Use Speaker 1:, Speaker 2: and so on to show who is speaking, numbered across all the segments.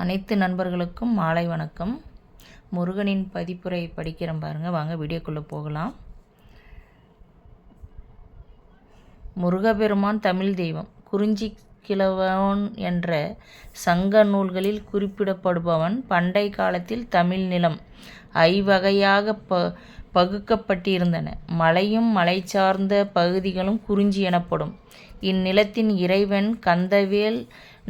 Speaker 1: அனைத்து நண்பர்களுக்கும் மாலை வணக்கம். முருகனின் பதிப்புரை படிக்கிறேன் பாருங்கள். வாங்க வீடியோக்குள்ளே போகலாம். முருகப்பெருமான் தமிழ் தெய்வம். குறிஞ்சி கிழவன் என்ற சங்க நூல்களில் குறிப்பிடப்படுபவன். பண்டை காலத்தில் தமிழ் நிலம் ஐவகையாக பகுக்கப்பட்டிருந்தன. மலையும் மலை சார்ந்த பகுதிகளும் குறிஞ்சி எனப்படும். இந்நிலத்தின் இறைவன் கந்தவேல்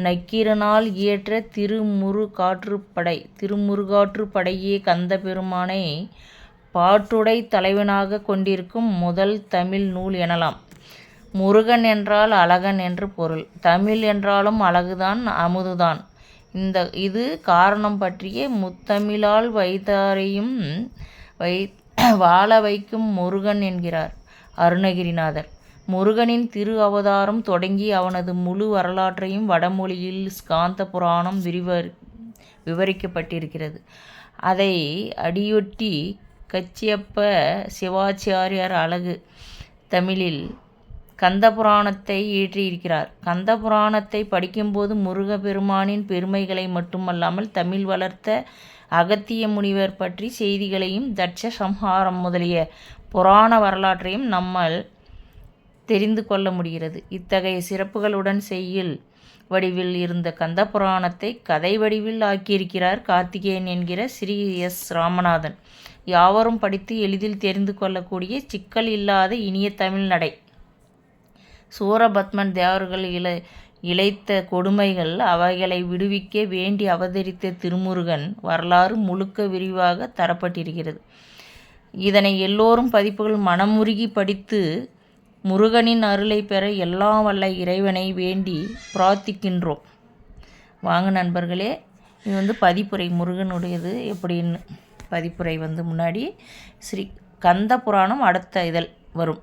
Speaker 1: நக்கீரனால் இயற்ற திருமுருகாற்றுப்படையே கந்த பெருமானை பாட்டுடை தலைவனாக கொண்டிருக்கும் முதல் தமிழ் நூல் எனலாம். முருகன் என்றால் அழகன் என்று பொருள். தமிழ் என்றாலும் அழகுதான், அமுதுதான். இது காரணம் பற்றிய முத்தமிழால் வைத்தாரையும் வாழ வைக்கும் முருகன் என்கிறார் அருணகிரிநாதர். முருகனின் திரு அவதாரம் தொடங்கி அவனது முழு வரலாற்றையும் வடமொழியில் ஸ்காந்த புராணம் விவரிக்கப்பட்டிருக்கிறது. அதை அடியொட்டி கச்சியப்ப சிவாச்சாரியார் அழகு தமிழில் கந்த புராணத்தை இயற்றியிருக்கிறார். கந்த புராணத்தை படிக்கும்போது முருகப்பெருமானின் பெருமைகளை மட்டுமல்லாமல் தமிழ் வளர்த்த அகத்திய முனிவர் பற்றி செய்திகளையும் தட்ச சம்ஹாரம் முதலிய புராண வரலாற்றையும் நம்மால் தெரிந்து கொள்ள முடிகிறது. இத்தகைய சிறப்புகளுடன் செய்யுள் வடிவில் இருந்த கந்த புராணத்தை கதை வடிவில் ஆக்கியிருக்கிறார் கார்த்திகேயன் என்கிற ஸ்ரீ எஸ். ராமநாதன். யாவரும் படித்து எளிதில் தெரிந்து கொள்ளக்கூடிய சிக்கல் இல்லாத இனிய தமிழ் நடை. சூரபத்மன் தேவர்கள் இழைத்த கொடுமைகள் அவைகளை விடுவிக்க வேண்டி அவதரித்த திருமுருகன் வரலாறு முழுக்க விரிவாக தரப்பட்டிருக்கிறது. இதனை எல்லோரும் பதிப்புகள் மனமுருகி படித்து முருகனின் அருளை பெற எல்லாம் வல்ல இறைவனை வேண்டி பிரார்த்திக்கின்றோம். வாங்க நண்பர்களே, இது பதிப்புரை முருகனுடையது. எப்படின்னு பதிப்புரை முன்னாடி ஸ்ரீ கந்த புராணம் அடுத்த இதழ் வரும்.